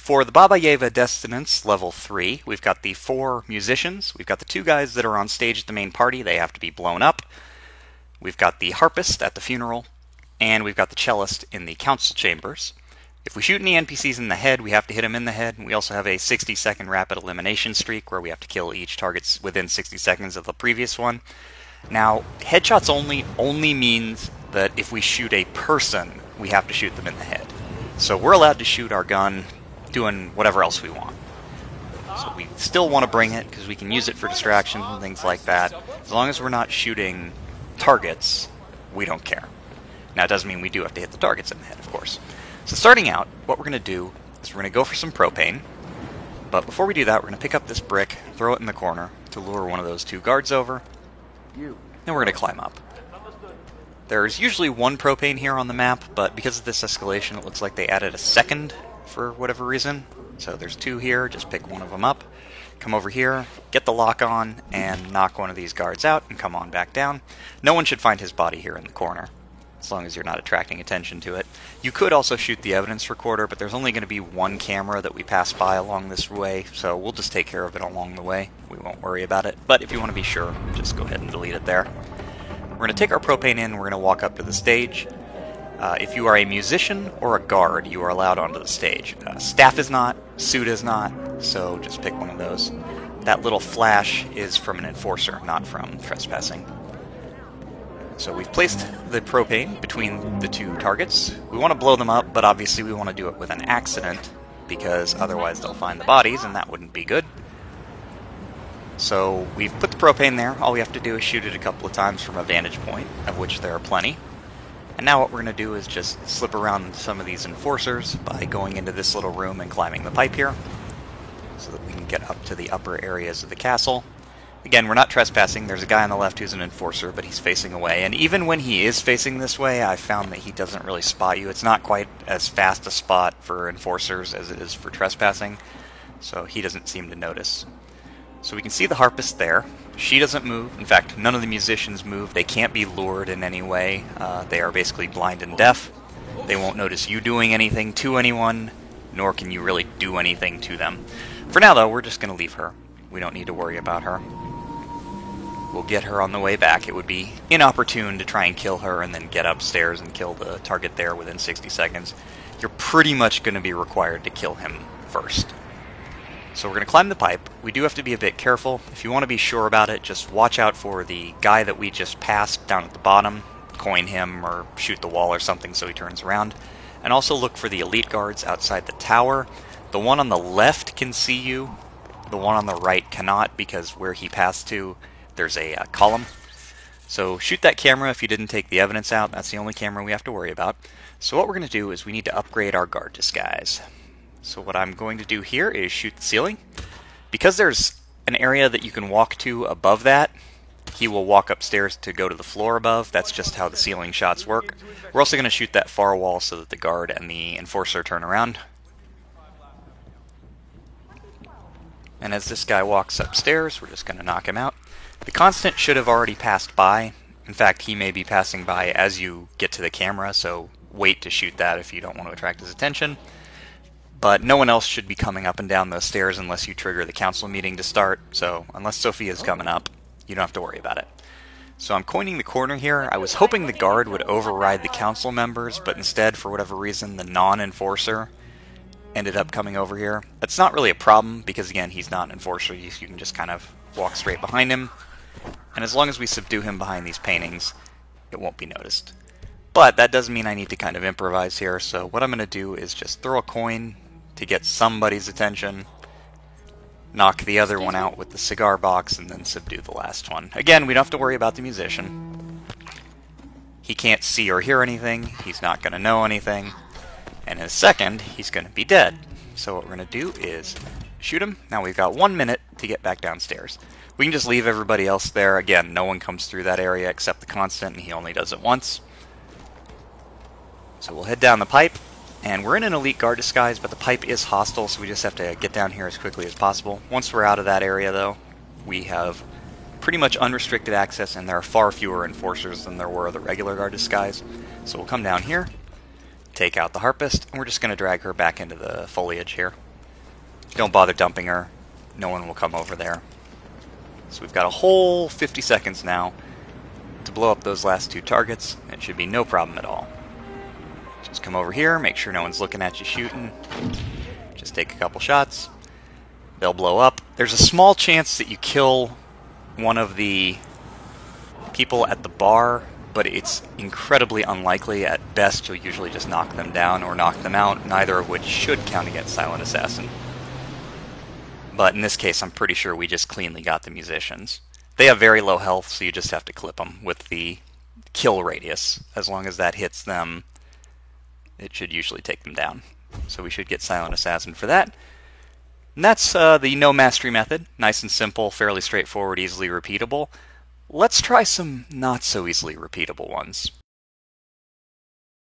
For the Baba Yeva Destinants level 3, we've got the 4 musicians. We've got the 2 guys that are on stage at the main party. They have to be blown up. We've got the harpist at the funeral. And we've got the cellist in the council chambers. If we shoot any NPCs in the head, we have to hit them in the head. We also have a 60-second rapid elimination streak where we have to kill each target within 60 seconds of the previous one. Now, headshots only means that if we shoot a person, we have to shoot them in the head. So we're allowed to shoot our gun doing whatever else we want. So we still want to bring it because we can use it for distraction and things like that. As long as we're not shooting targets, we don't care. Now, it doesn't mean we do have to hit the targets in the head, of course. So starting out, what we're going to do is we're going to go for some propane. But before we do that, we're going to pick up this brick, throw it in the corner to lure one of those 2 guards over. Then we're going to climb up. There's usually 1 propane here on the map, but because of this escalation, it looks like they added a second for whatever reason. So there's 2 here, just pick one of them up, come over here, get the lock on, and knock one of these guards out, and come on back down. No one should find his body here in the corner, as long as you're not attracting attention to it. You could also shoot the evidence recorder, but there's only going to be 1 camera that we pass by along this way, so we'll just take care of it along the way. We won't worry about it, but if you want to be sure, just go ahead and delete it there. We're going to take our propane in, we're going to walk up to the stage. If you are a musician or a guard, you are allowed onto the stage. Staff is not, suit is not, so just pick one of those. That little flash is from an enforcer, not from trespassing. So we've placed the propane between the 2 targets. We want to blow them up, but obviously we want to do it with an accident, because otherwise they'll find the bodies, and that wouldn't be good. So we've put the propane there. All we have to do is shoot it a couple of times from a vantage point, of which there are plenty. And now what we're going to do is just slip around some of these enforcers by going into this little room and climbing the pipe here, so that we can get up to the upper areas of the castle. Again, we're not trespassing. There's a guy on the left who's an enforcer, but he's facing away. And even when he is facing this way, I found that he doesn't really spot you. It's not quite as fast a spot for enforcers as it is for trespassing, so he doesn't seem to notice. So we can see the harpist there. She doesn't move. In fact, none of the musicians move. They can't be lured in any way. They are basically blind and deaf. They won't notice you doing anything to anyone, nor can you really do anything to them. For now, though, we're just going to leave her. We don't need to worry about her. We'll get her on the way back. It would be inopportune to try and kill her and then get upstairs and kill the target there within 60 seconds. You're pretty much going to be required to kill him first. So we're going to climb the pipe. We do have to be a bit careful. If you want to be sure about it, just watch out for the guy that we just passed down at the bottom. Coin him or shoot the wall or something so he turns around. And also look for the elite guards outside the tower. The one on the left can see you. The one on the right cannot, because where he passed to, there's a column. So shoot that camera if you didn't take the evidence out. That's the only camera we have to worry about. So what we're going to do is we need to upgrade our guard disguise. So what I'm going to do here is shoot the ceiling. Because there's an area that you can walk to above that, he will walk upstairs to go to the floor above. That's just how the ceiling shots work. We're also going to shoot that far wall so that the guard and the enforcer turn around. And as this guy walks upstairs, we're just going to knock him out. The constant should have already passed by. In fact, he may be passing by as you get to the camera, so wait to shoot that if you don't want to attract his attention. But no one else should be coming up and down those stairs unless you trigger the council meeting to start, so unless Sophia's coming up, you don't have to worry about it. So I'm coining the corner here. I was hoping the guard would override the council members, but instead, for whatever reason, the non-enforcer ended up coming over here. That's not really a problem, because again, he's not an enforcer. You can just kind of walk straight behind him. And as long as we subdue him behind these paintings, it won't be noticed. But that does mean I need to kind of improvise here, so what I'm going to do is just throw a coin to get somebody's attention, knock the other one out with the cigar box, and then subdue the last one. Again, we don't have to worry about the musician. He can't see or hear anything, he's not going to know anything, and in a second, he's going to be dead. So what we're going to do is shoot him. Now we've got 1 minute to get back downstairs. We can just leave everybody else there. Again, no one comes through that area except the constant, and he only does it once. So we'll head down the pipe. And we're in an elite guard disguise, but the pipe is hostile, so we just have to get down here as quickly as possible. Once we're out of that area, though, we have pretty much unrestricted access, and there are far fewer enforcers than there were the regular guard disguise. So we'll come down here, take out the harpist, and we're just going to drag her back into the foliage here. Don't bother dumping her. No one will come over there. So we've got a whole 50 seconds now to blow up those last 2 targets. It should be no problem at all. Just come over here, make sure no one's looking at you shooting. Just take a couple shots. They'll blow up. There's a small chance that you kill one of the people at the bar, but it's incredibly unlikely. At best, you'll usually just knock them down or knock them out, neither of which should count against Silent Assassin. But in this case, I'm pretty sure we just cleanly got the musicians. They have very low health, so you just have to clip them with the kill radius. As long as that hits them, it should usually take them down. So we should get Silent Assassin for that. And that's the no mastery method. Nice and simple, fairly straightforward, easily repeatable. Let's try some not so easily repeatable ones.